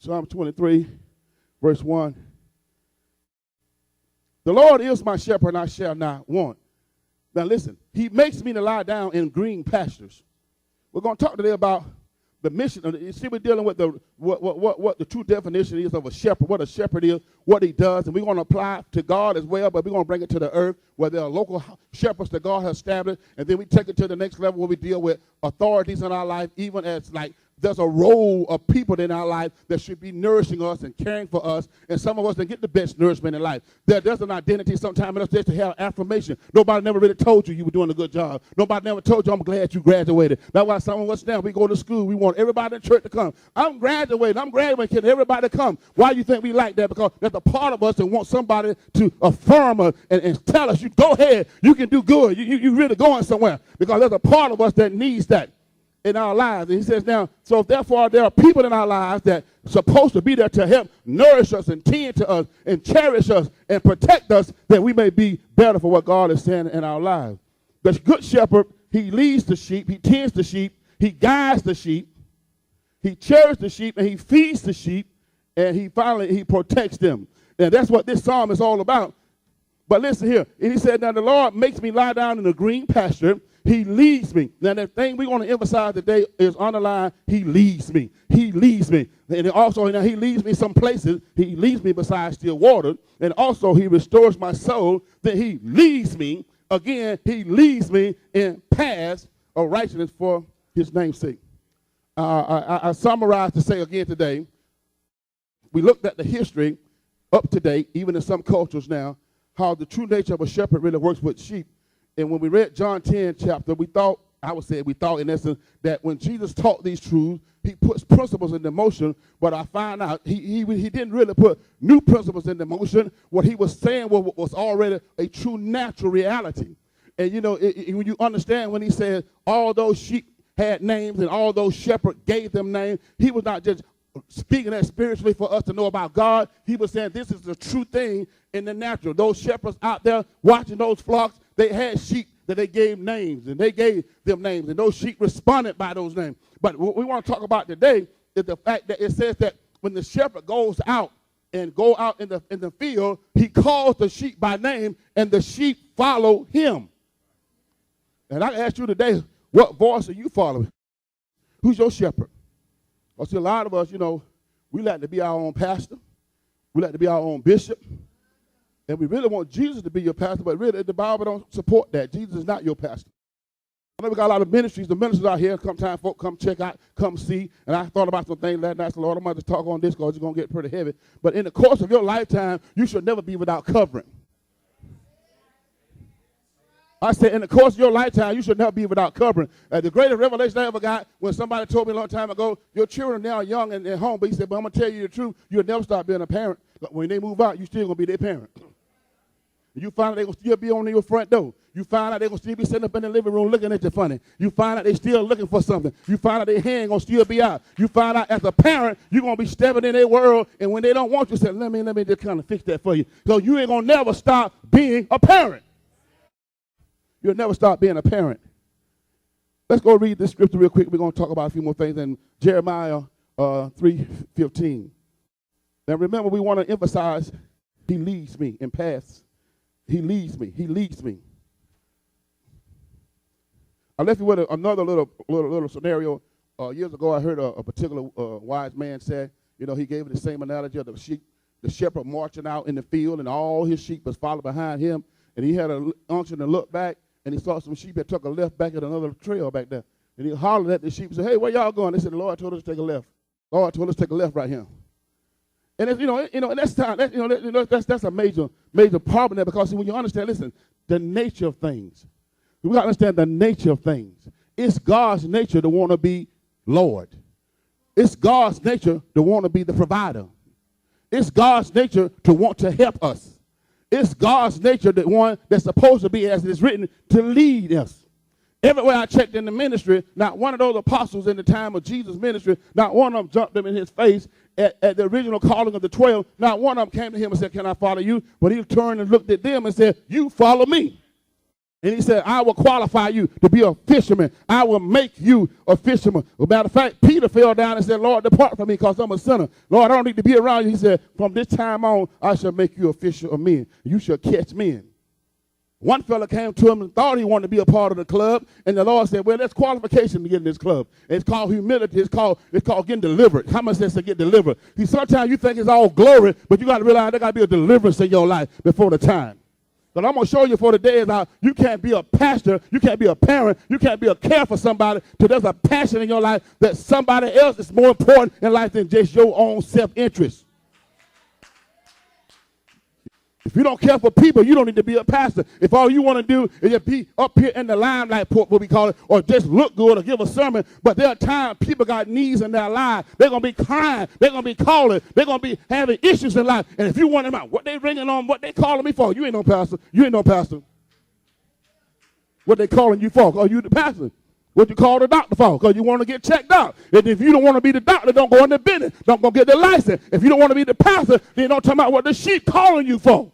Psalm 23, verse 1. The Lord is my shepherd, and I shall not want. Now listen, he makes me to lie down in green pastures. We're going to talk today about the mission. You see, we're dealing with what the true definition is of a shepherd, what a shepherd is, what he does, and we're going to apply it to God as well, but we're going to bring it to the earth where there are local shepherds that God has established, and then we take it to the next level where we deal with authorities in our life, even as like there's a role of people in our life that should be nourishing us and caring for us, and some of us that get the best nourishment in life. There's an identity sometimes in us just to have affirmation. Nobody never really told you were doing a good job. Nobody never told you, I'm glad you graduated. That's why some of us now, we go to school, we want everybody in church to come. I'm graduating, can everybody come? Why do you think we like that? Because there's a part of us that wants somebody to affirm us and tell us, you go ahead, you can do good, you really going somewhere. Because there's a part of us that needs that in our lives. And he says now, so therefore there are people in our lives that are supposed to be there to help nourish us and tend to us and cherish us and protect us that we may be better for what God is saying in our lives. The good shepherd, he leads the sheep, he tends the sheep, he guides the sheep, he cherishes the sheep, and he feeds the sheep, and he protects them. And that's what this psalm is all about. But listen here, and he said, now the Lord makes me lie down in a green pasture. He leads me. Now, the thing we want to emphasize today is underline, he leads me. He leads me. And also, now, he leads me some places. He leads me beside still water. And also, he restores my soul. Then he leads me. Again, he leads me in paths of righteousness for his name's sake. I summarize to say again today, we looked at the history up to date, even in some cultures now, how the true nature of a shepherd really works with sheep. And when we read John 10 chapter, we thought in essence that when Jesus taught these truths, he puts principles into motion, but I find out he didn't really put new principles into motion. What he was saying was already a true natural reality. And when you understand when he said all those sheep had names and all those shepherds gave them names, he was not just speaking that spiritually for us to know about God. He was saying this is the true thing in the natural. Those shepherds out there watching those flocks, they had sheep that they gave names, and they gave them names, and those sheep responded by those names. But what we want to talk about today is the fact that it says that when the shepherd goes out in the field, he calls the sheep by name, and the sheep follow him. And I ask you today, what voice are you following? Who's your shepherd? Well, see, a lot of us, we like to be our own pastor. We like to be our own bishop. And we really want Jesus to be your pastor, but really the Bible don't support that. Jesus is not your pastor. I know we got a lot of ministries. The ministers out here, sometimes folk come check out, come see. And I thought about some things last night. I said, Lord, I'm going to talk on this because it's going to get pretty heavy. But in the course of your lifetime, you should never be without covering. I said, in the course of your lifetime, you should never be without covering. The greatest revelation I ever got when somebody told me a long time ago, your children now are young and at home, but he said, but I'm going to tell you the truth, you'll never stop being a parent. But when they move out, you're still going to be their parent. You find out they're going to still be on your front door. You find out they're going to still be sitting up in the living room looking at you funny. You find out they're still looking for something. You find out their hand going to still be out. You find out as a parent, you're going to be stepping in their world, and when they don't want you, say, let me just kind of fix that for you. So you ain't going to never stop being a parent. You'll never stop being a parent. Let's go read this scripture real quick. We're going to talk about a few more things in Jeremiah 3:15. Now remember, we want to emphasize he leads me in paths. He leads me. He leads me. I left you with another little scenario. Years ago, I heard a particular wise man say, he gave it the same analogy of the shepherd marching out in the field, and all his sheep was following behind him. And he had an unction to look back, and he saw some sheep that took a left back at another trail back there. And he hollered at the sheep and said, hey, where y'all going? They said, the Lord told us to take a left. The Lord told us to take a left right here. And it's, and that's time. That's a major problem there, because when you understand, listen, the nature of things. We got to understand the nature of things. It's God's nature to want to be Lord. It's God's nature to want to be the provider. It's God's nature to want to help us. It's God's nature, the one that's supposed to be, as it is written, to lead us. Everywhere I checked in the ministry, not one of those apostles in the time of Jesus' ministry, not one of them jumped him in his face at the original calling of the 12. Not one of them came to him and said, can I follow you? But he turned and looked at them and said, you follow me. And he said, I will qualify you to be a fisherman. I will make you a fisherman. As a matter of fact, Peter fell down and said, Lord, depart from me because I'm a sinner. Lord, I don't need to be around you. He said, from this time on, I shall make you a fisher of men. You shall catch men. One fella came to him and thought he wanted to be a part of the club. And the Lord said, well, there's qualification to get in this club. It's called humility. It's called getting delivered. How much says to get delivered? See, sometimes you think it's all glory, but you got to realize there got to be a deliverance in your life before the time. But I'm going to show you for the day is how you can't be a pastor, you can't be a parent, you can't be a care for somebody till there's a passion in your life that somebody else is more important in life than just your own self-interest. If you don't care for people, you don't need to be a pastor. If all you want to do is just be up here in the limelight, what we call it, or just look good or give a sermon, but there are times people got needs in their lives. They're going to be crying. They're going to be calling. They're going to be having issues in life. And if you want them out, what they ringing on, what they calling me for, you ain't no pastor. You ain't no pastor. What they calling you for? Are you the pastor? What you call the doctor for? Because you want to get checked out. And if you don't want to be the doctor, don't go in the business. Don't go get the license. If you don't want to be the pastor, then don't talk about what the sheep calling you for.